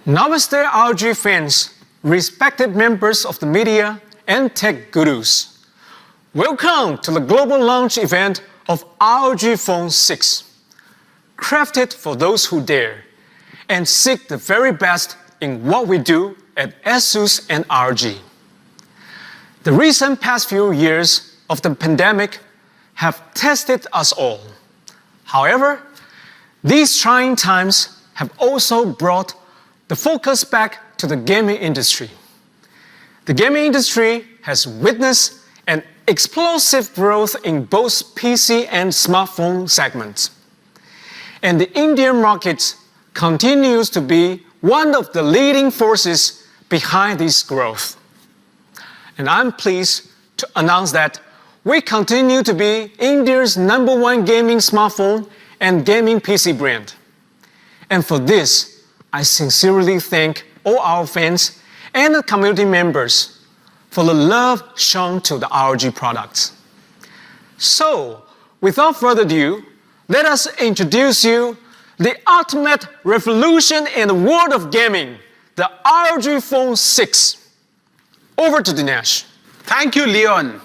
Namaste ROG fans, respected members of the media and tech gurus. Welcome to the global launch event of ROG Phone 6. Crafted for those who dare and seek the very best in what we do at Asus and ROG. The recent past few years of the pandemic have tested us all. However, these trying times have also brought the focus back to the gaming industry. The gaming industry has witnessed an explosive growth in both PC and smartphone segments. And the Indian market continues to be one of the leading forces behind this growth. And I'm pleased to announce that we continue to be India's #1 gaming smartphone and gaming PC brand. And for this, I sincerely thank all our fans and the community members for the love shown to the ROG products. So, without further ado, let us introduce you the ultimate revolution in the world of gaming, the ROG Phone 6. Over to Dinesh. Thank you, Leon.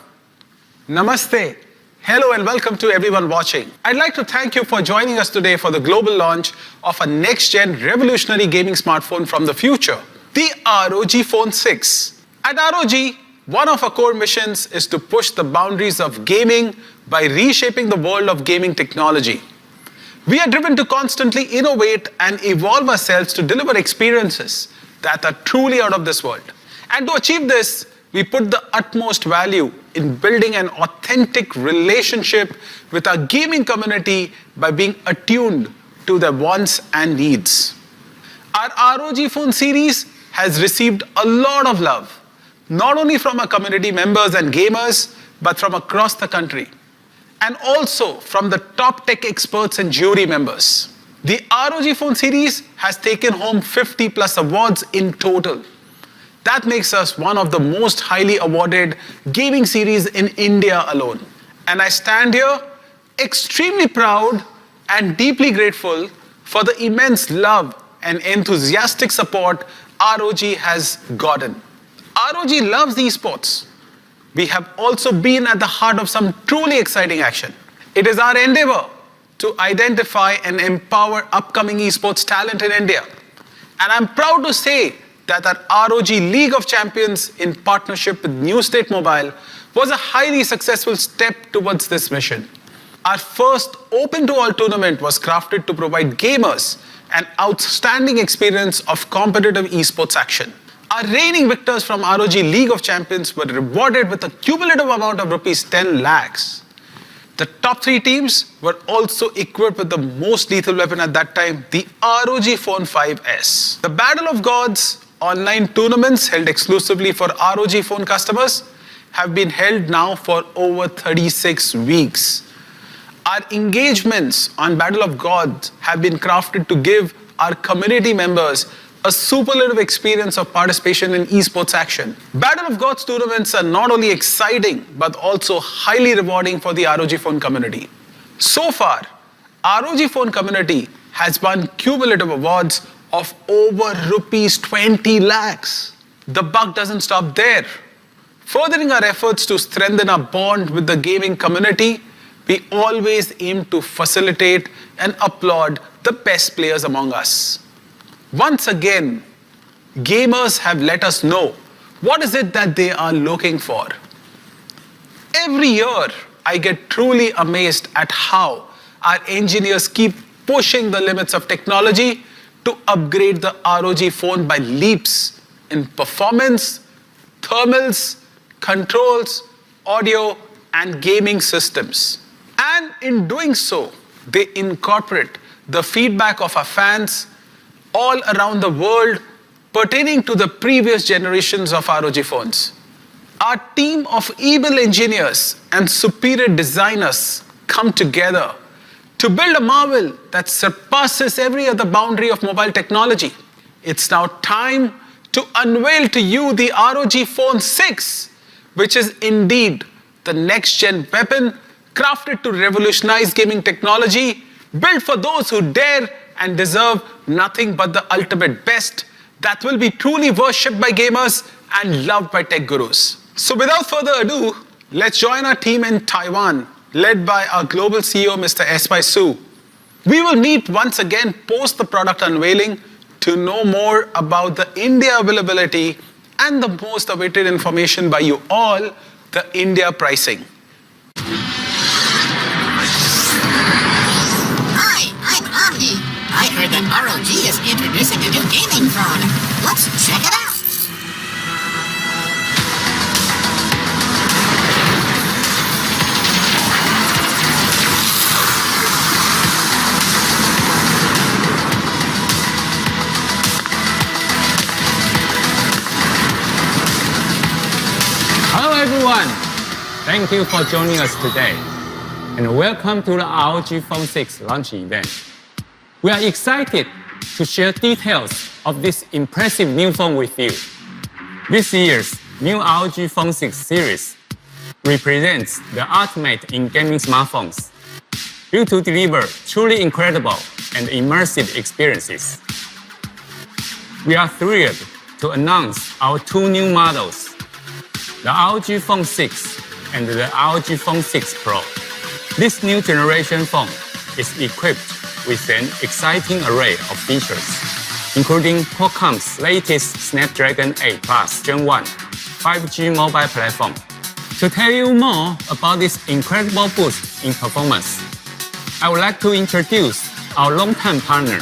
Namaste. Hello and welcome to everyone watching. I'd like to thank you for joining us today for the global launch of a next-gen revolutionary gaming smartphone from the future, the ROG Phone 6. At ROG, one of our core missions is to push the boundaries of gaming by reshaping the world of gaming technology. We are driven to constantly innovate and evolve ourselves to deliver experiences that are truly out of this world. And to achieve this, we put the utmost value in building an authentic relationship with our gaming community by being attuned to their wants and needs. Our ROG Phone series has received a lot of love, not only from our community members and gamers, but from across the country, and also from the top tech experts and jury members. The ROG Phone series has taken home 50+ awards in total. That makes us one of the most highly awarded gaming series in India alone. And I stand here extremely proud and deeply grateful for the immense love and enthusiastic support ROG has gotten. ROG loves esports. We have also been at the heart of some truly exciting action. It is our endeavor to identify and empower upcoming esports talent in India. And I'm proud to say that our ROG League of Champions in partnership with New State Mobile was a highly successful step towards this mission. Our first open-to-all tournament was crafted to provide gamers an outstanding experience of competitive esports action. Our reigning victors from ROG League of Champions were rewarded with a cumulative amount of rupees 10 lakhs. The top 3 teams were also equipped with the most lethal weapon at that time, the ROG Phone 5S. The Battle of Gods online tournaments held exclusively for ROG Phone customers have been held now for over 36 weeks. Our engagements on Battle of Gods have been crafted to give our community members a superlative experience of participation in esports action. Battle of Gods tournaments are not only exciting, but also highly rewarding for the ROG Phone community. So far, ROG Phone community has won cumulative awards of over rupees 20 lakhs. The buck doesn't stop there. Furthering our efforts to strengthen our bond with the gaming community, we always aim to facilitate and applaud the best players among us. Once again, gamers have let us know what is it that they are looking for. Every year, I get truly amazed at how our engineers keep pushing the limits of technology to upgrade the ROG Phone by leaps in performance, thermals, controls, audio, and gaming systems. And in doing so, they incorporate the feedback of our fans all around the world pertaining to the previous generations of ROG phones. Our team of able engineers and superior designers come together to build a marvel that surpasses every other boundary of mobile technology. It's now time to unveil to you the ROG Phone 6, which is indeed the next-gen weapon crafted to revolutionize gaming technology, built for those who dare and deserve nothing but the ultimate best that will be truly worshipped by gamers and loved by tech gurus. So without further ado, let's join our team in Taiwan, led by our global CEO, Mr. S.Y. Su. We will meet once again post the product unveiling to know more about the India availability and the most awaited information by you all, the India pricing. Hi, I'm Omni. I heard that ROG is introducing a new gaming phone. Let's check it out. Hello everyone! Thank you for joining us today, and welcome to the ROG Phone 6 launch event. We are excited to share details of this impressive new phone with you. This year's new ROG Phone 6 series represents the ultimate in gaming smartphones, built to deliver truly incredible and immersive experiences. We are thrilled to announce our two new models, the ROG Phone 6 and the ROG Phone 6 Pro. This new generation phone is equipped with an exciting array of features, including Qualcomm's latest Snapdragon 8 Plus Gen 1 5G mobile platform. To tell you more about this incredible boost in performance, I would like to introduce our longtime partner,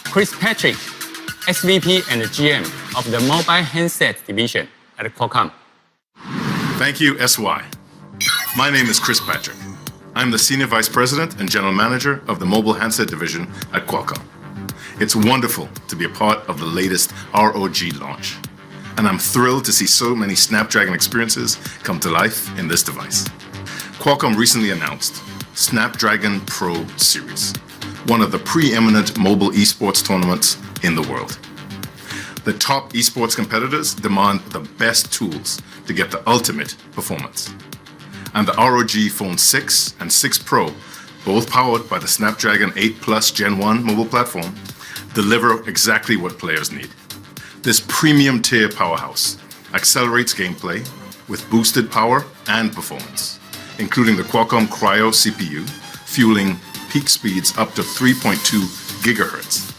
Chris Patrick, SVP and GM of the Mobile Handset Division at Qualcomm. Thank you, SY. My name is Chris Patrick. I'm the Senior Vice President and General Manager of the Mobile Handset Division at Qualcomm. It's wonderful to be a part of the latest ROG launch, and I'm thrilled to see so many Snapdragon experiences come to life in this device. Qualcomm recently announced Snapdragon Pro Series, one of the preeminent mobile esports tournaments in the world. The top esports competitors demand the best tools to get the ultimate performance. And the ROG Phone 6 and 6 Pro, both powered by the Snapdragon 8 Plus Gen 1 mobile platform, deliver exactly what players need. This premium tier powerhouse accelerates gameplay with boosted power and performance, including the Qualcomm Cryo CPU, fueling peak speeds up to 3.2 gigahertz,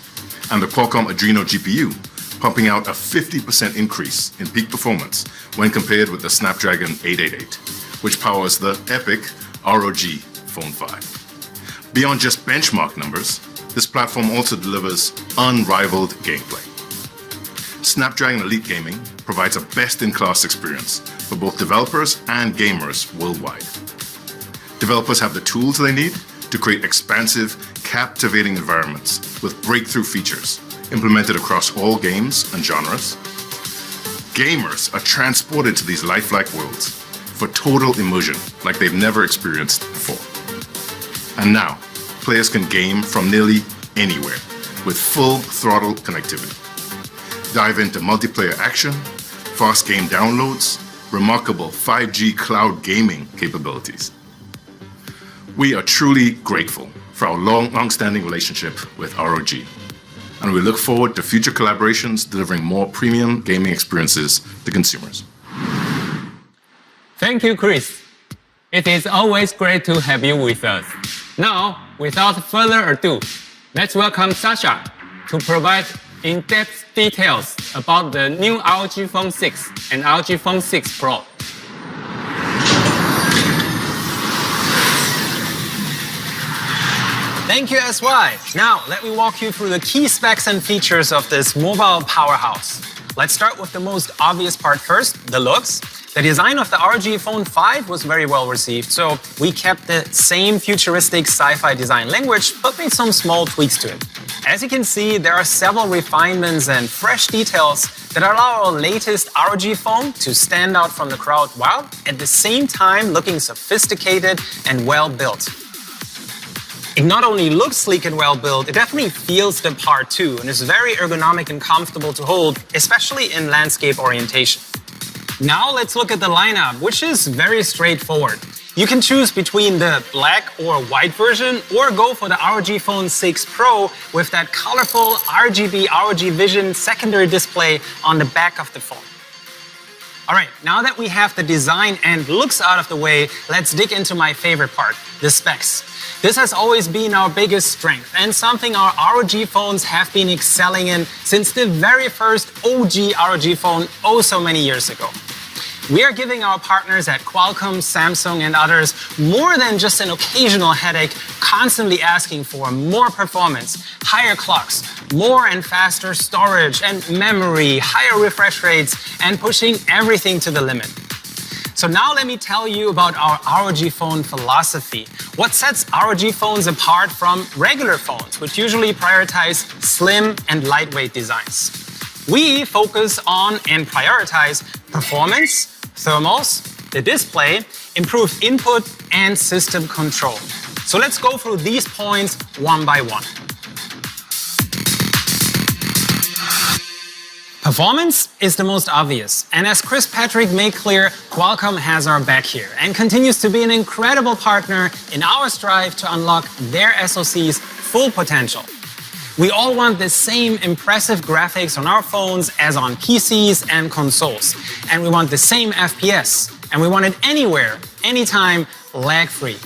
and the Qualcomm Adreno GPU, pumping out a 50% increase in peak performance when compared with the Snapdragon 888, which powers the epic ROG Phone 5. Beyond just benchmark numbers, this platform also delivers unrivaled gameplay. Snapdragon Elite Gaming provides a best-in-class experience for both developers and gamers worldwide. Developers have the tools they need to create expansive, captivating environments with breakthrough features implemented across all games and genres. Gamers are transported to these lifelike worlds for total immersion like they've never experienced before. And now, players can game from nearly anywhere with full throttle connectivity. Dive into multiplayer action, fast game downloads, remarkable 5G cloud gaming capabilities. We are truly grateful for our long-standing relationship with ROG, and we look forward to future collaborations delivering more premium gaming experiences to consumers. Thank you, Chris. It is always great to have you with us. Now, without further ado, let's welcome Sasha to provide in-depth details about the new ROG Phone 6 and ROG Phone 6 Pro. Thank you, SY. Now, let me walk you through the key specs and features of this mobile powerhouse. Let's start with the most obvious part first, the looks. The design of the ROG Phone 5 was very well received, so we kept the same futuristic sci-fi design language, but made some small tweaks to it. As you can see, there are several refinements and fresh details that allow our latest ROG phone to stand out from the crowd while at the same time looking sophisticated and well built. It not only looks sleek and well built, it definitely feels the part too, and is very ergonomic and comfortable to hold, especially in landscape orientation. Now let's look at the lineup, which is very straightforward. You can choose between the black or white version or go for the ROG Phone 6 Pro with that colorful RGB ROG Vision secondary display on the back of the phone. All right, now that we have the design and looks out of the way, let's dig into my favorite part, the specs. This has always been our biggest strength and something our ROG phones have been excelling in since the very first OG ROG phone so many years ago. We are giving our partners at Qualcomm, Samsung, and others more than just an occasional headache, constantly asking for more performance, higher clocks, more and faster storage and memory, higher refresh rates, and pushing everything to the limit. So now let me tell you about our ROG Phone philosophy. What sets ROG phones apart from regular phones, which usually prioritize slim and lightweight designs. We focus on and prioritize performance, thermals, the display, improved input, and system control. So let's go through these points one by one. Performance is the most obvious, and as Chris Patrick made clear, Qualcomm has our back here and continues to be an incredible partner in our strive to unlock their SoC's full potential. We all want the same impressive graphics on our phones as on PCs and consoles. And we want the same FPS. And we want it anywhere, anytime, lag-free.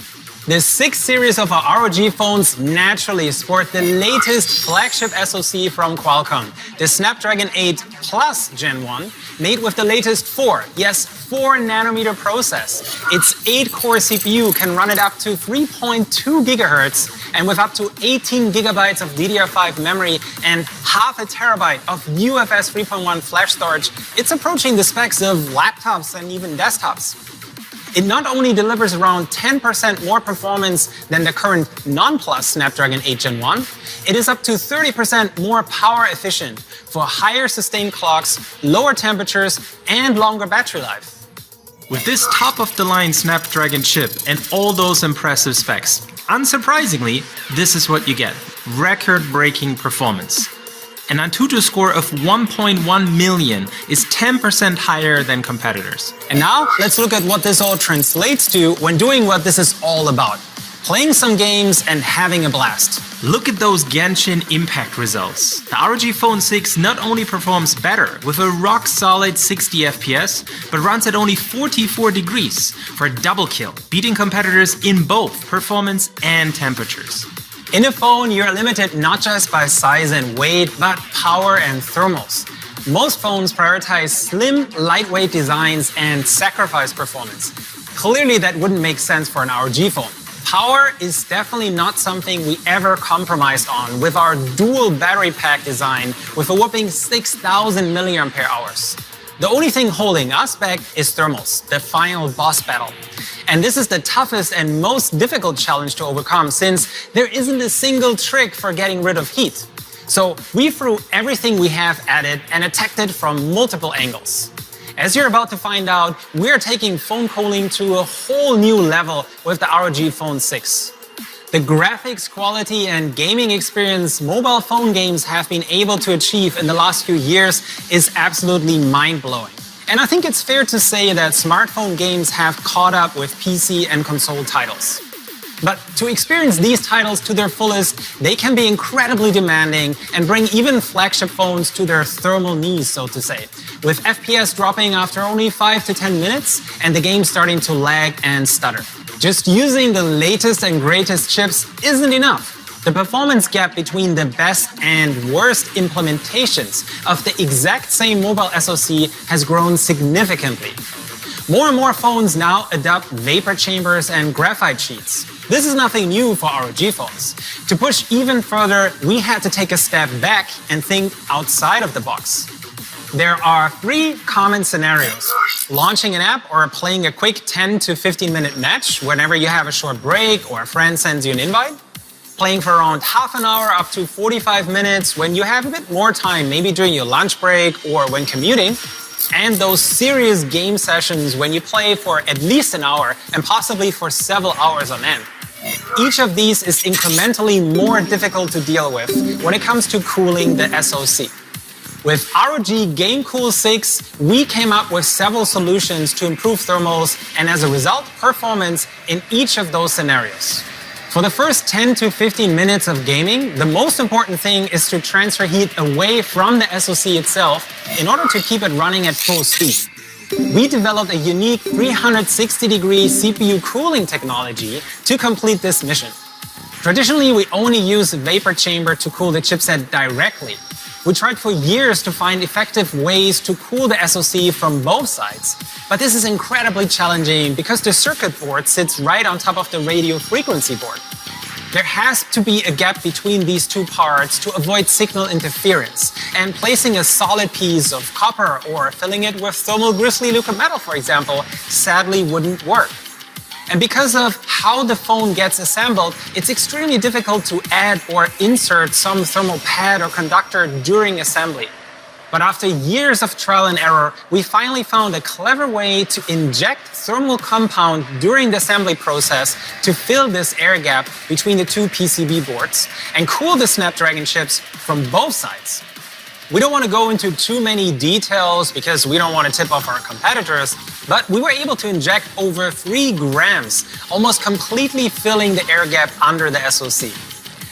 The 6 series of our ROG phones naturally sport the latest flagship SoC from Qualcomm, the Snapdragon 8 Plus Gen 1, made with the latest 4nm process. Its 8-core CPU can run it up to 3.2 GHz, and with up to 18 GB of DDR5 memory and half a terabyte of UFS 3.1 flash storage, it's approaching the specs of laptops and even desktops. It not only delivers around 10% more performance than the current non-Plus Snapdragon 8 Gen 1, it is up to 30% more power efficient for higher sustained clocks, lower temperatures, and longer battery life. With this top-of-the-line Snapdragon chip and all those impressive specs, unsurprisingly, this is what you get: record-breaking performance. An Antutu score of 1.1 million is 10% higher than competitors. And now, let's look at what this all translates to when doing what this is all about: playing some games and having a blast. Look at those Genshin Impact results. The ROG Phone 6 not only performs better with a rock-solid 60 FPS, but runs at only 44 degrees for a double kill, beating competitors in both performance and temperatures. In a phone, you're limited not just by size and weight, but power and thermals. Most phones prioritize slim, lightweight designs and sacrifice performance. Clearly, that wouldn't make sense for an ROG phone. Power is definitely not something we ever compromised on with our dual battery pack design with a whopping 6,000 mAh. The only thing holding us back is thermals, the final boss battle. And this is the toughest and most difficult challenge to overcome, since there isn't a single trick for getting rid of heat. So we threw everything we have at it and attacked it from multiple angles. As you're about to find out, we're taking phone cooling to a whole new level with the ROG Phone 6. The graphics quality and gaming experience mobile phone games have been able to achieve in the last few years is absolutely mind-blowing. And I think it's fair to say that smartphone games have caught up with PC and console titles. But to experience these titles to their fullest, they can be incredibly demanding and bring even flagship phones to their thermal knees, so to say, with FPS dropping after only 5 to 10 minutes and the game starting to lag and stutter. Just using the latest and greatest chips isn't enough. The performance gap between the best and worst implementations of the exact same mobile SoC has grown significantly. More and more phones now adopt vapor chambers and graphite sheets. This is nothing new for ROG phones. To push even further, we had to take a step back and think outside of the box. There are 3 common scenarios: launching an app or playing a quick 10 to 15-minute match whenever you have a short break or a friend sends you an invite, playing for around half an hour up to 45 minutes when you have a bit more time, maybe during your lunch break or when commuting, and those serious game sessions when you play for at least an hour and possibly for several hours on end. Each of these is incrementally more difficult to deal with when it comes to cooling the SoC. With ROG GameCool 6, we came up with several solutions to improve thermals and as a result, performance in each of those scenarios. For the first 10 to 15 minutes of gaming, the most important thing is to transfer heat away from the SoC itself in order to keep it running at full speed. We developed a unique 360-degree CPU cooling technology to complete this mission. Traditionally, we only use a vapor chamber to cool the chipset directly. We tried for years to find effective ways to cool the SoC from both sides. But this is incredibly challenging because the circuit board sits right on top of the radio frequency board. There has to be a gap between these two parts to avoid signal interference, and placing a solid piece of copper or filling it with thermal grizzly liquid metal, for example, sadly wouldn't work. And because of how the phone gets assembled, it's extremely difficult to add or insert some thermal pad or conductor during assembly. But after years of trial and error, we finally found a clever way to inject thermal compound during the assembly process to fill this air gap between the two PCB boards and cool the Snapdragon chips from both sides. We don't want to go into too many details because we don't want to tip off our competitors, but we were able to inject over 3 grams, almost completely filling the air gap under the SoC.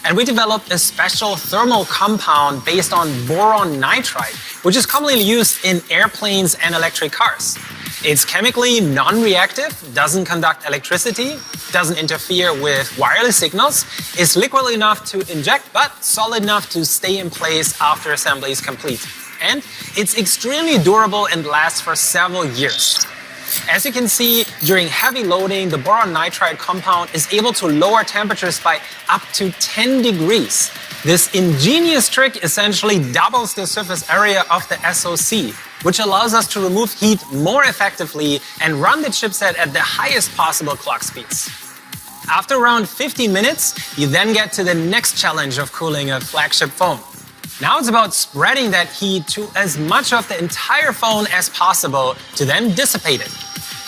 And we developed a special thermal compound based on boron nitride, which is commonly used in airplanes and electric cars. It's chemically non-reactive, doesn't conduct electricity, doesn't interfere with wireless signals, is liquid enough to inject, but solid enough to stay in place after assembly is complete. And it's extremely durable and lasts for several years. As you can see, during heavy loading, the boron nitride compound is able to lower temperatures by up to 10 degrees. This ingenious trick essentially doubles the surface area of the SoC, which allows us to remove heat more effectively and run the chipset at the highest possible clock speeds. After around 15 minutes, you then get to the next challenge of cooling a flagship phone. Now it's about spreading that heat to as much of the entire phone as possible to then dissipate it.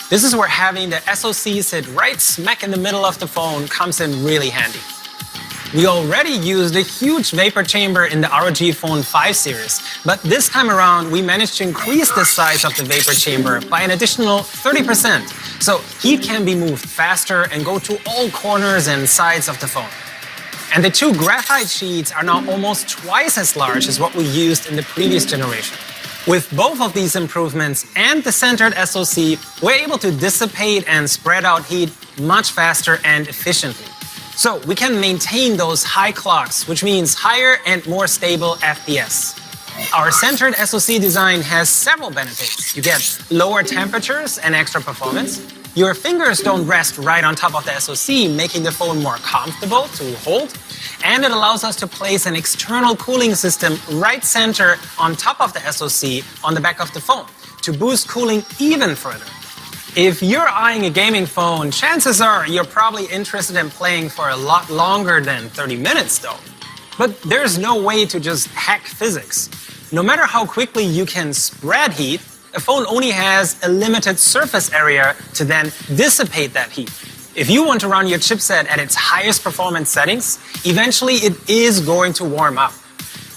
This is where having the SoC sit right smack in the middle of the phone comes in really handy. We already used a huge vapor chamber in the ROG Phone 5 series, but this time around we managed to increase the size of the vapor chamber by an additional 30%, so heat can be moved faster and go to all corners and sides of the phone. And the 2 graphite sheets are now almost twice as large as what we used in the previous generation. With both of these improvements and the centered SoC, we're able to dissipate and spread out heat much faster and efficiently. So we can maintain those high clocks, which means higher and more stable FPS. Our centered SoC design has several benefits. You get lower temperatures and extra performance. Your fingers don't rest right on top of the SoC, making the phone more comfortable to hold. And it allows us to place an external cooling system right center on top of the SoC on the back of the phone to boost cooling even further. If you're eyeing a gaming phone, chances are you're probably interested in playing for a lot longer than 30 minutes though. But there's no way to just hack physics. No matter how quickly you can spread heat, a phone only has a limited surface area to then dissipate that heat. If you want to run your chipset at its highest performance settings, eventually it is going to warm up.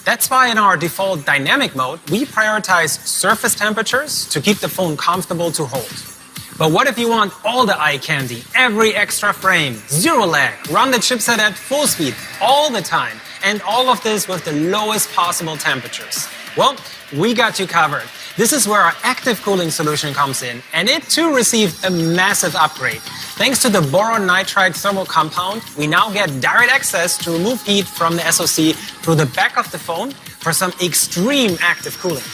That's why in our default dynamic mode, we prioritize surface temperatures to keep the phone comfortable to hold. But what if you want all the eye candy, every extra frame, zero lag, run the chipset at full speed all the time, and all of this with the lowest possible temperatures? Well, we got you covered. This is where our active cooling solution comes in, and it too received a massive upgrade. Thanks to the boron nitride thermal compound, we now get direct access to remove heat from the SoC through the back of the phone for some extreme active cooling.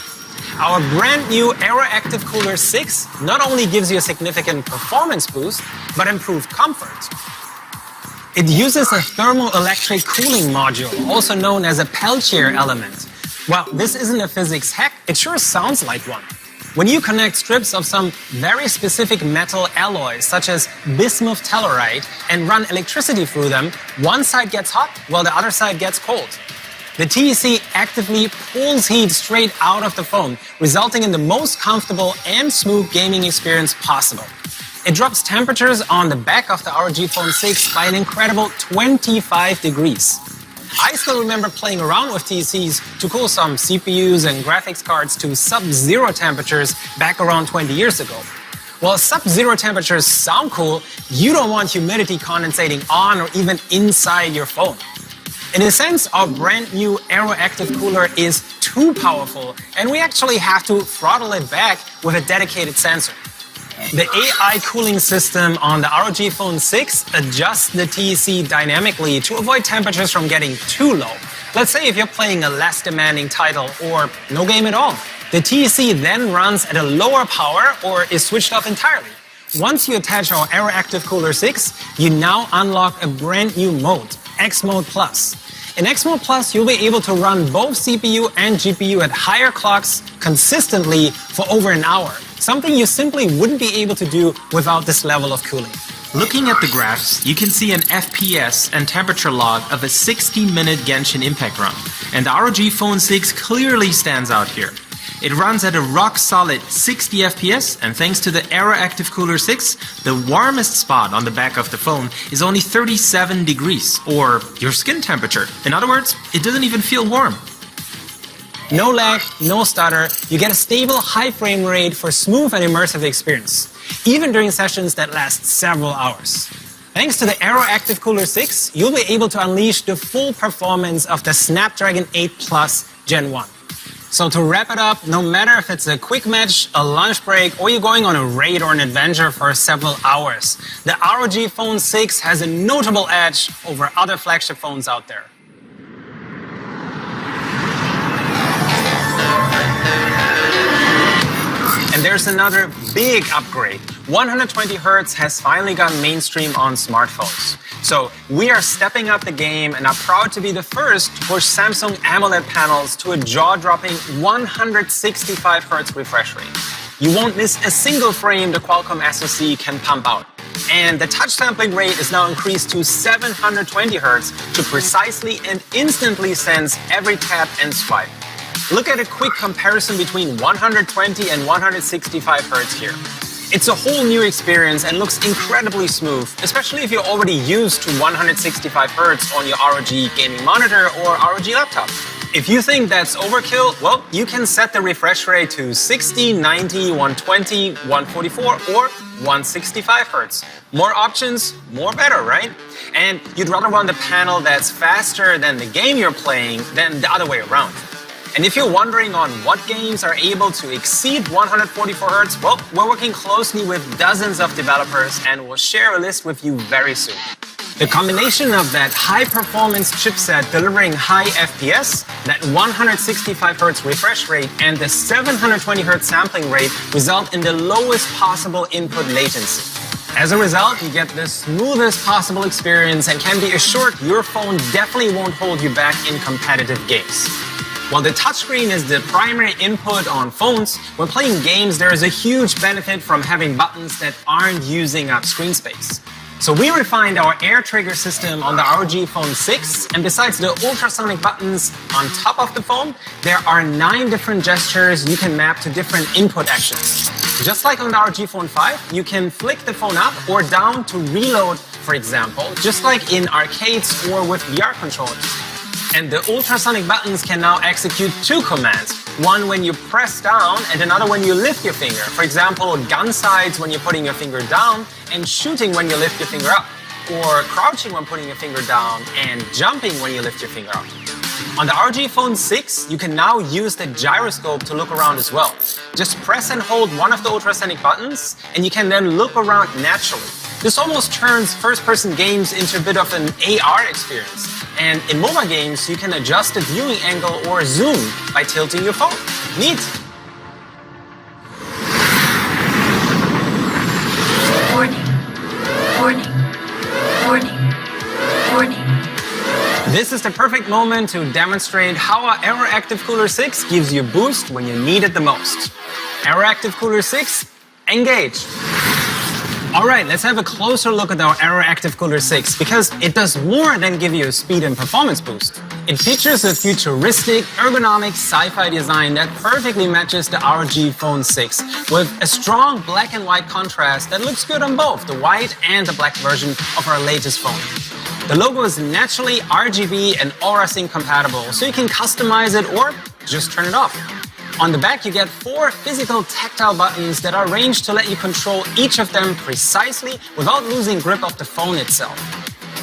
Our brand new AeroActive Cooler 6 not only gives you a significant performance boost, but improved comfort. It uses a thermoelectric cooling module, also known as a Peltier element. While this isn't a physics hack, it sure sounds like one. When you connect strips of some very specific metal alloys, such as bismuth telluride, and run electricity through them, one side gets hot while the other side gets cold. The TEC actively pulls heat straight out of the phone, resulting in the most comfortable and smooth gaming experience possible. It drops temperatures on the back of the ROG Phone 6 by an incredible 25 degrees. I still remember playing around with TCs to cool some CPUs and graphics cards to sub-zero temperatures back around 20 years ago. While sub-zero temperatures sound cool, you don't want humidity condensating on or even inside your phone. In a sense, our brand new AeroActive Cooler is too powerful, and we actually have to throttle it back with a dedicated sensor. The AI cooling system on the ROG Phone 6 adjusts the TEC dynamically to avoid temperatures from getting too low. Let's say if you're playing a less demanding title or no game at all. The TEC then runs at a lower power or is switched off entirely. Once you attach our AeroActive Cooler 6, you now unlock a brand new mode, X Mode Plus. In X Mode Plus, you'll be able to run both CPU and GPU at higher clocks consistently for over an hour, something you simply wouldn't be able to do without this level of cooling. Looking at the graphs, you can see an FPS and temperature log of a 60-minute Genshin Impact run, and the ROG Phone 6 clearly stands out here. It runs at a rock-solid 60 FPS, and thanks to the AeroActive Cooler 6, the warmest spot on the back of the phone is only 37 degrees, or your skin temperature. In other words, it doesn't even feel warm. No lag, no stutter, you get a stable high frame rate for smooth and immersive experience, even during sessions that last several hours. Thanks to the AeroActive Cooler 6, you'll be able to unleash the full performance of the Snapdragon 8 Plus Gen 1. So to wrap it up, no matter if it's a quick match, a lunch break, or you're going on a raid or an adventure for several hours, the ROG Phone 6 has a notable edge over other flagship phones out there. And there's another big upgrade. 120 Hz has finally gone mainstream on smartphones. So we are stepping up the game and are proud to be the first to push Samsung AMOLED panels to a jaw-dropping 165 Hz refresh rate. You won't miss a single frame the Qualcomm SoC can pump out. And the touch sampling rate is now increased to 720 Hz to precisely and instantly sense every tap and swipe. Look at a quick comparison between 120 and 165 Hz here. It's a whole new experience and looks incredibly smooth, especially if you're already used to 165 Hz on your ROG gaming monitor or ROG laptop. If you think that's overkill, well, you can set the refresh rate to 60, 90, 120, 144, or 165 Hz. More options, more better, right? And you'd rather want a panel that's faster than the game you're playing than the other way around. And if you're wondering on what games are able to exceed 144 Hz, well, we're working closely with dozens of developers and we'll share a list with you very soon. The combination of that high-performance chipset delivering high FPS, that 165 Hz refresh rate, and the 720 Hz sampling rate result in the lowest possible input latency. As a result, you get the smoothest possible experience and can be assured your phone definitely won't hold you back in competitive games. While the touchscreen is the primary input on phones, when playing games there is a huge benefit from having buttons that aren't using up screen space. So we refined our air trigger system on the ROG Phone 6, and besides the ultrasonic buttons on top of the phone, there are 9 different gestures you can map to different input actions. Just like on the ROG Phone 5, you can flick the phone up or down to reload, for example, just like in arcades or with VR controllers. And the ultrasonic buttons can now execute 2 commands. One when you press down and another when you lift your finger. For example, gun sights when you're putting your finger down and shooting when you lift your finger up. Or crouching when putting your finger down and jumping when you lift your finger up. On the ROG Phone 6, you can now use the gyroscope to look around as well. Just press and hold one of the ultrasonic buttons and you can then look around naturally. This almost turns first-person games into a bit of an AR experience. And in mobile games, you can adjust the viewing angle or zoom by tilting your phone. Neat! This is the perfect moment to demonstrate how our AeroActive Cooler 6 gives you a boost when you need it the most. AeroActive Cooler 6, engage! Alright, let's have a closer look at our AeroActive Cooler 6 because it does more than give you a speed and performance boost. It features a futuristic, ergonomic sci-fi design that perfectly matches the ROG Phone 6 with a strong black and white contrast that looks good on both the white and the black version of our latest phone. The logo is naturally RGB and Aura Sync compatible, so you can customize it or just turn it off. On the back, you get 4 physical tactile buttons that are arranged to let you control each of them precisely without losing grip of the phone itself.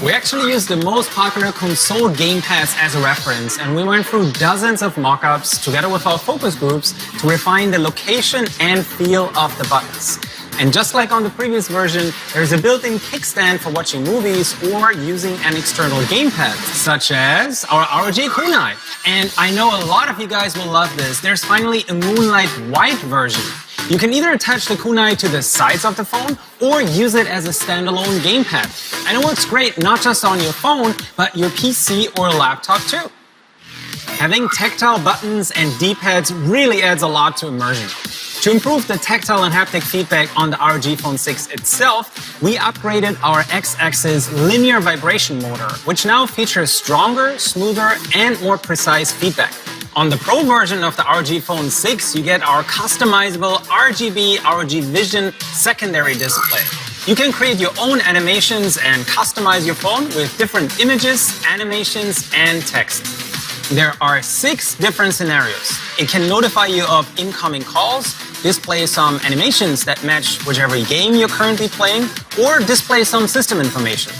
We actually used the most popular console gamepads as a reference, and we went through dozens of mock-ups together with our focus groups to refine the location and feel of the buttons. And just like on the previous version, there's a built-in kickstand for watching movies or using an external gamepad, such as our ROG Kunai. And I know a lot of you guys will love this. There's finally a Moonlight White version. You can either attach the kunai to the sides of the phone or use it as a standalone gamepad. And it works great not just on your phone, but your PC or laptop too. Having tactile buttons and D-pads really adds a lot to immersion. To improve the tactile and haptic feedback on the ROG Phone 6 itself, we upgraded our X-axis linear vibration motor, which now features stronger, smoother, and more precise feedback. On the Pro version of the ROG Phone 6, you get our customizable RGB ROG Vision secondary display. You can create your own animations and customize your phone with different images, animations, and text. There are 6 different scenarios. It can notify you of incoming calls, display some animations that match whichever game you're currently playing, or display some system information.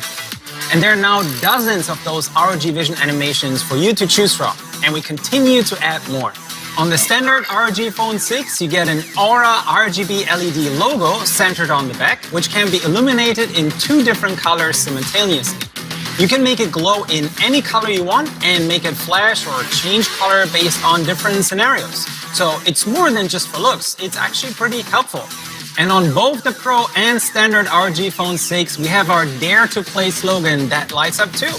And there are now dozens of those ROG Vision animations for you to choose from, and we continue to add more. On the standard ROG Phone 6, you get an Aura RGB LED logo centered on the back, which can be illuminated in 2 different colors simultaneously. You can make it glow in any color you want and make it flash or change color based on different scenarios. So it's more than just for looks, it's actually pretty helpful. And on both the Pro and standard ROG Phone 6, we have our Dare to Play slogan that lights up too.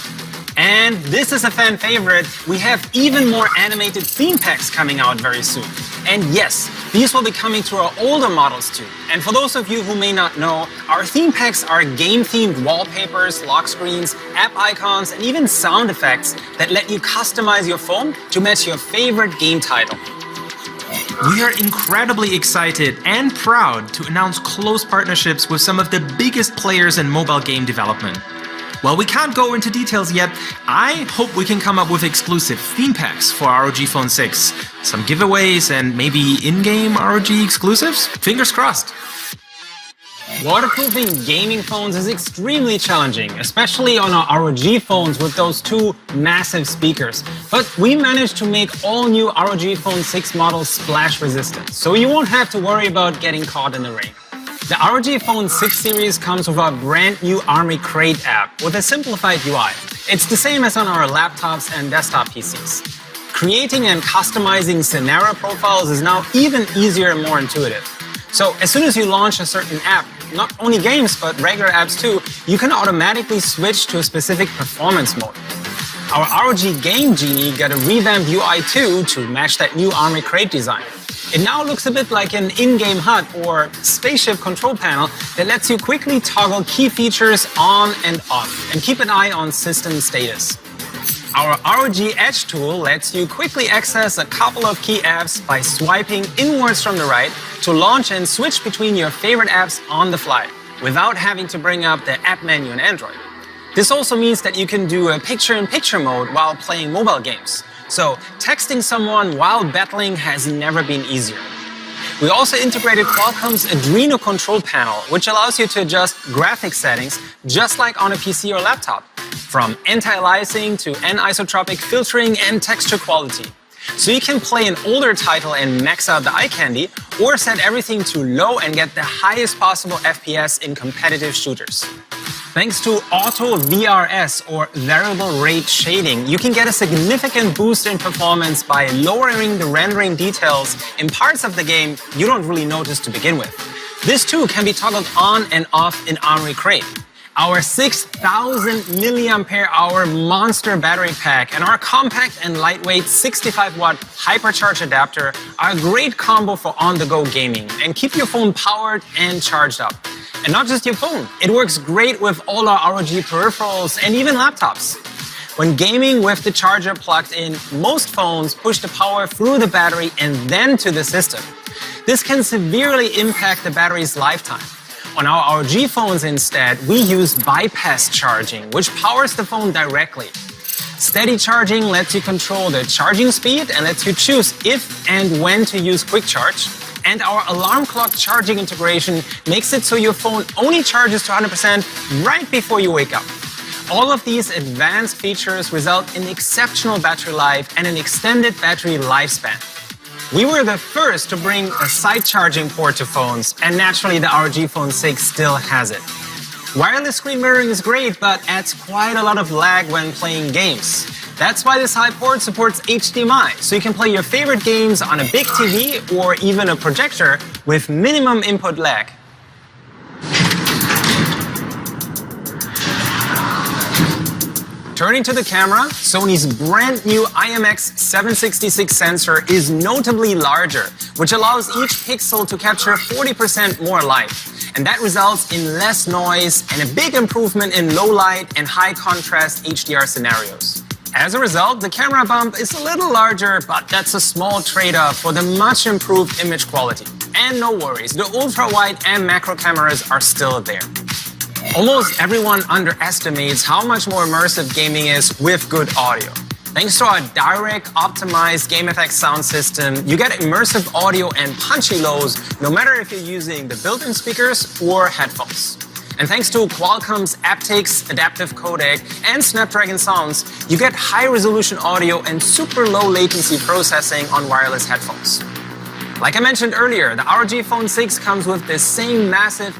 And this is a fan favorite, we have even more animated theme packs coming out very soon. And yes, these will be coming to our older models too. And for those of you who may not know, our theme packs are game-themed wallpapers, lock screens, app icons, and even sound effects that let you customize your phone to match your favorite game title. We are incredibly excited and proud to announce close partnerships with some of the biggest players in mobile game development. While we can't go into details yet, I hope we can come up with exclusive theme packs for ROG Phone 6, some giveaways, and maybe in-game ROG exclusives? Fingers crossed! Waterproofing gaming phones is extremely challenging, especially on our ROG phones with those 2 massive speakers. But we managed to make all new ROG Phone 6 models splash resistant, so you won't have to worry about getting caught in the rain. The ROG Phone 6 series comes with our brand new Army Crate app with a simplified UI. It's the same as on our laptops and desktop PCs. Creating and customizing scenario profiles is now even easier and more intuitive. So as soon as you launch a certain app, not only games but regular apps too, you can automatically switch to a specific performance mode. Our ROG Game Genie got a revamped UI too to match that new Army Crate design. It now looks a bit like an in-game HUD or spaceship control panel that lets you quickly toggle key features on and off and keep an eye on system status. Our ROG Edge tool lets you quickly access a couple of key apps by swiping inwards from the right to launch and switch between your favorite apps on the fly, without having to bring up the app menu in Android. This also means that you can do a picture-in-picture mode while playing mobile games. So texting someone while battling has never been easier. We also integrated Qualcomm's Adreno control panel, which allows you to adjust graphics settings just like on a PC or laptop, from anti-aliasing to anisotropic filtering and texture quality. So you can play an older title and max out the eye candy, or set everything to low and get the highest possible FPS in competitive shooters. Thanks to Auto VRS, or variable rate shading, you can get a significant boost in performance by lowering the rendering details in parts of the game you don't really notice to begin with. This too can be toggled on and off in Army Crate. Our 6,000 mAh monster battery pack and our compact and lightweight 65-watt hypercharge adapter are a great combo for on-the-go gaming and keep your phone powered and charged up. And not just your phone, it works great with all our ROG peripherals and even laptops. When gaming with the charger plugged in, most phones push the power through the battery and then to the system. This can severely impact the battery's lifetime. On our ROG phones instead, we use bypass charging, which powers the phone directly. Steady charging lets you control the charging speed and lets you choose if and when to use quick charge. And our alarm clock charging integration makes it so your phone only charges to 100% right before you wake up. All of these advanced features result in exceptional battery life and an extended battery lifespan. We were the first to bring a side charging port to phones, and naturally the ROG Phone 6 still has it. Wireless screen mirroring is great, but adds quite a lot of lag when playing games. That's why this side port supports HDMI, so you can play your favorite games on a big TV or even a projector with minimum input lag. Turning to the camera, Sony's brand new IMX766 sensor is notably larger, which allows each pixel to capture 40% more light. And that results in less noise and a big improvement in low light and high contrast HDR scenarios. As a result, the camera bump is a little larger, but that's a small trade-off for the much improved image quality. And no worries, the ultra-wide and macro cameras are still there. Almost everyone underestimates how much more immersive gaming is with good audio. Thanks to our direct optimized game effects sound system, you get immersive audio and punchy lows no matter if you're using the built-in speakers or headphones. And thanks to Qualcomm's aptX adaptive codec and Snapdragon sounds, you get high-resolution audio and super low latency processing on wireless headphones. Like I mentioned earlier, the ROG Phone 6 comes with the same massive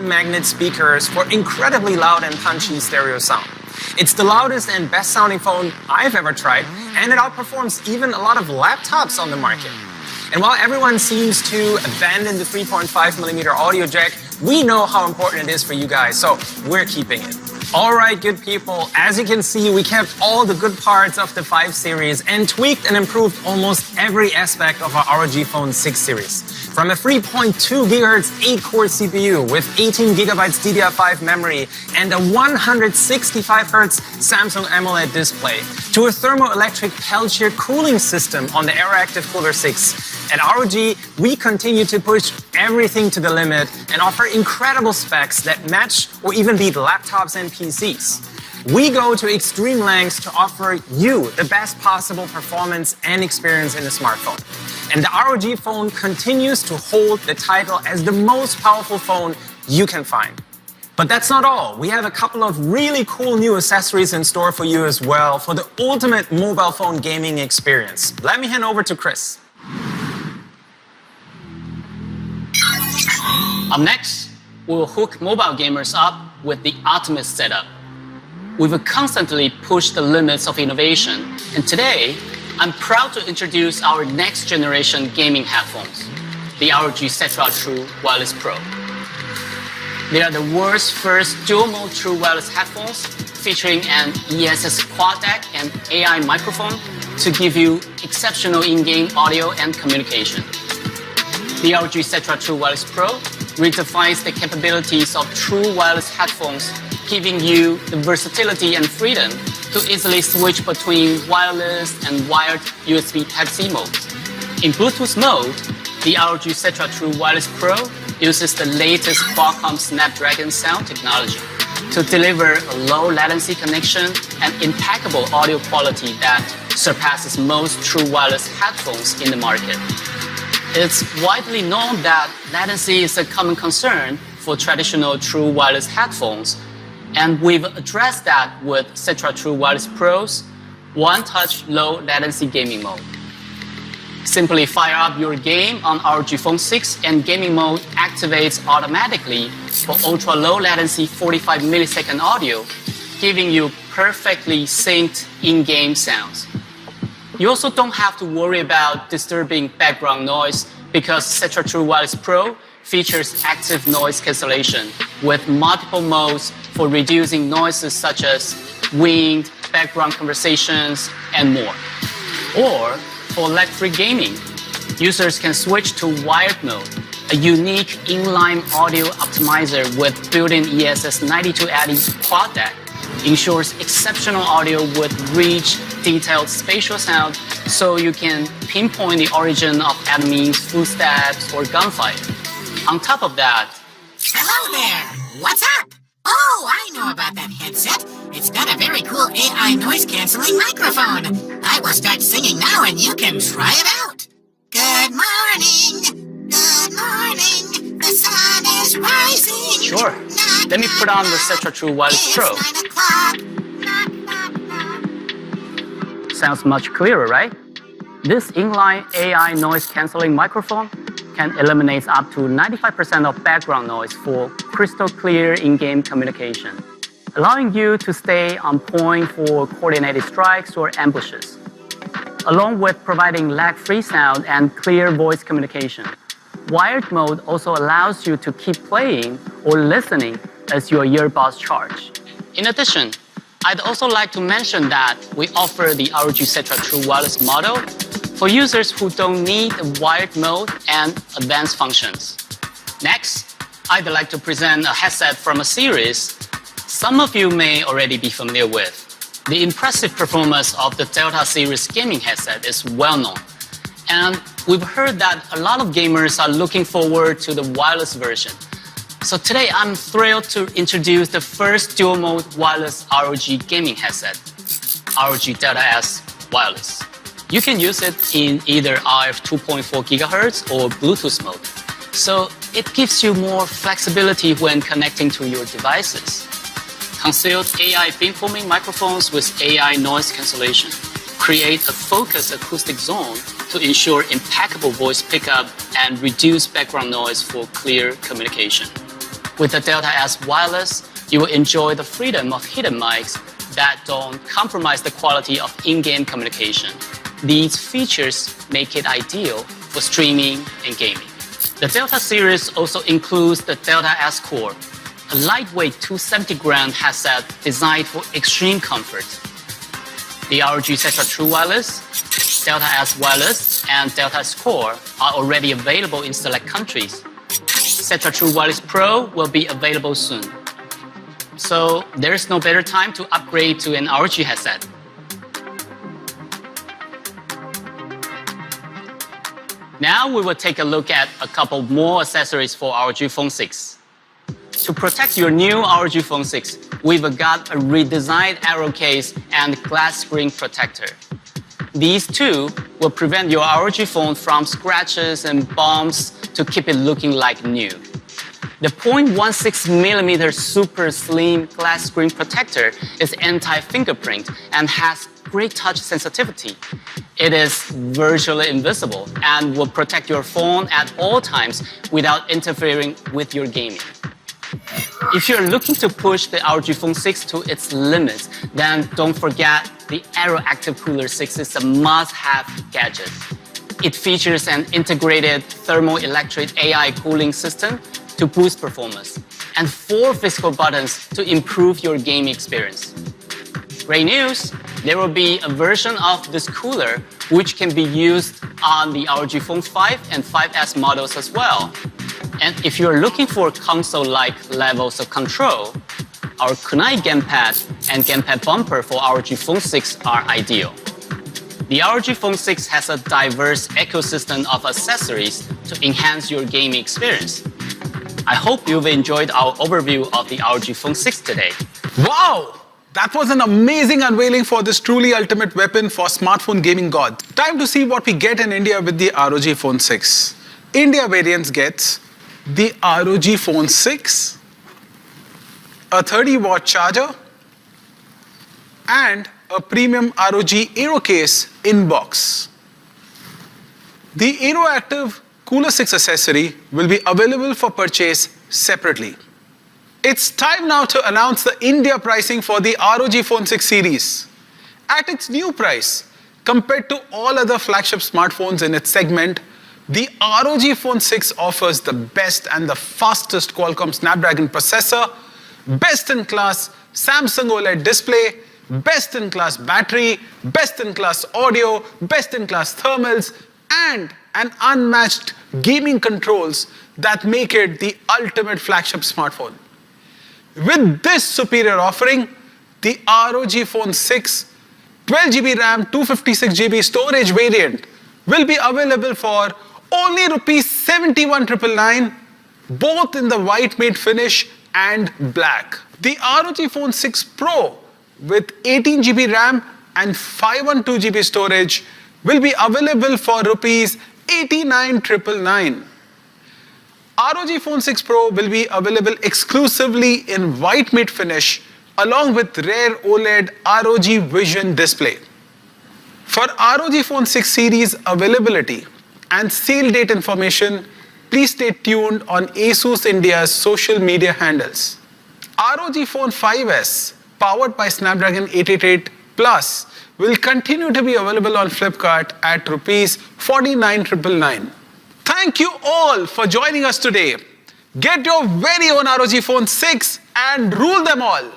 magnet speakers for incredibly loud and punchy stereo sound. It's the loudest and best sounding phone I've ever tried, and it outperforms even a lot of laptops on the market. And while everyone seems to abandon the 3.5mm audio jack, we know how important it is for you guys, so we're keeping it. All right, good people, as you can see, we kept all the good parts of the 5 series and tweaked and improved almost every aspect of our ROG Phone 6 series. From a 3.2 GHz 8-core CPU with 18 GB DDR5 memory and a 165 Hz Samsung AMOLED display, to a thermoelectric Peltier cooling system on the AeroActive Cooler 6. At ROG, we continue to push everything to the limit and offer incredible specs that match or even beat laptops and PCs. We go to extreme lengths to offer you the best possible performance and experience in a smartphone. And the ROG Phone continues to hold the title as the most powerful phone you can find. But that's not all. We have a couple of really cool new accessories in store for you as well for the ultimate mobile phone gaming experience. Let me hand over to Chris. Up next, we will hook mobile gamers up with the ultimate setup. We've constantly pushed the limits of innovation, and today, I'm proud to introduce our next generation gaming headphones, the ROG Cetra True Wireless Pro. They are the world's first dual-mode true wireless headphones featuring an ESS quad-deck and AI microphone to give you exceptional in-game audio and communication. The ROG Cetra True Wireless Pro redefines the capabilities of true wireless headphones, giving you the versatility and freedom to easily switch between wireless and wired USB Type-C modes. In Bluetooth mode, the ROG Cetra True Wireless Pro uses the latest Qualcomm Snapdragon sound technology to deliver a low latency connection and impeccable audio quality that surpasses most true wireless headphones in the market. It's widely known that latency is a common concern for traditional true wireless headphones, and we've addressed that with Cetra True Wireless Pro's one-touch low latency gaming mode. Simply fire up your game on ROG Phone 6 and gaming mode activates automatically for ultra-low latency 45 millisecond audio, giving you perfectly synced in-game sounds. You also don't have to worry about disturbing background noise because Cetra True Wireless Pro features active noise cancellation with multiple modes for reducing noises such as wind, background conversations, and more. Or for lag-free gaming, users can switch to wired mode, a unique inline audio optimizer with built-in ESS 9280 quad deck ensures exceptional audio with rich, detailed spatial sound so you can pinpoint the origin of enemies, footsteps, or gunfire. On top of that, Hello there! What's up? Oh, I know about that headset. It's got a very cool AI noise-canceling microphone. I will start singing now and you can try it out. Good morning. Good morning. The sun is rising. Sure. Knock, Let me put on the knock, Cetra True Wireless Pro. It's 9 o'clock. Knock, knock, knock. Sounds much clearer, right? This inline AI noise-canceling microphone can eliminate up to 95% of background noise for crystal clear in-game communication, allowing you to stay on point for coordinated strikes or ambushes. Along with providing lag-free sound and clear voice communication, wired mode also allows you to keep playing or listening as your earbuds charge. In addition, I'd also like to mention that we offer the ROG Cetra True Wireless model for users who don't need a wired mode and advanced functions. Next, I'd like to present a headset from a series some of you may already be familiar with. The impressive performance of the Delta series gaming headset is well known, and we've heard that a lot of gamers are looking forward to the wireless version. So today I'm thrilled to introduce the first dual-mode wireless ROG gaming headset, ROG Delta S Wireless. You can use it in either RF 2.4 GHz or Bluetooth mode, so it gives you more flexibility when connecting to your devices. Concealed AI beamforming microphones with AI noise cancellation create a focused acoustic zone to ensure impeccable voice pickup and reduce background noise for clear communication. With the Delta S Wireless, you will enjoy the freedom of hidden mics that don't compromise the quality of in-game communication. These features make it ideal for streaming and gaming. The Delta series also includes the Delta S Core, a lightweight 270-gram headset designed for extreme comfort. The ROG Cetra True Wireless, Delta S Wireless, and Delta S Core are already available in select countries. Cetra True Wireless Pro will be available soon. So there's no better time to upgrade to an ROG headset. Now we will take a look at a couple more accessories for ROG Phone 6. To protect your new ROG Phone 6, we've got a redesigned arrow case and glass screen protector. These two will prevent your ROG phone from scratches and bumps to keep it looking like new. The 0.16mm super slim glass screen protector is anti-fingerprint and has great touch sensitivity. It is virtually invisible and will protect your phone at all times without interfering with your gaming. If you're looking to push the ROG Phone 6 to its limits, then don't forget the AeroActive Cooler 6 is a must-have gadget. It features an integrated thermoelectric AI cooling system to boost performance, and 4 physical buttons to improve your gaming experience. Great news! There will be a version of this cooler which can be used on the ROG Phone 5 and 5S models as well. And if you're looking for console-like levels of control, our kunai gamepad and gamepad bumper for ROG Phone 6 are ideal. The ROG Phone 6 has a diverse ecosystem of accessories to enhance your gaming experience. I hope you've enjoyed our overview of the ROG Phone 6 today. Wow! That was an amazing unveiling for this truly ultimate weapon for smartphone gaming gods. Time to see what we get in India with the ROG Phone 6. India variants gets the ROG Phone 6, a 30-watt charger, and a premium ROG Aero case in box. The AeroActive Cooler 6 accessory will be available for purchase separately. It's time now to announce the India pricing for the ROG Phone 6 series. At its new price, compared to all other flagship smartphones in its segment, the ROG Phone 6 offers the best and the fastest Qualcomm Snapdragon processor, best-in-class Samsung OLED display, best-in-class battery, best-in-class audio, best-in-class thermals, and an unmatched gaming controls that make it the ultimate flagship smartphone. With this superior offering, the ROG Phone 6 12GB RAM 256GB storage variant will be available for only Rs 71,999. both in the white matte finish and black. The ROG Phone 6 Pro with 18 GB RAM and 512 GB storage will be available for rupees 89,999. ROG Phone 6 Pro will be available exclusively in white matte finish along with rare OLED ROG Vision display. For ROG Phone 6 series availability and sale date information, please stay tuned on Asus India's social media handles. ROG Phone 5S, powered by Snapdragon 888 Plus, will continue to be available on Flipkart at rupees 49,999. Thank you all for joining us today. Get your very own ROG Phone 6 and rule them all.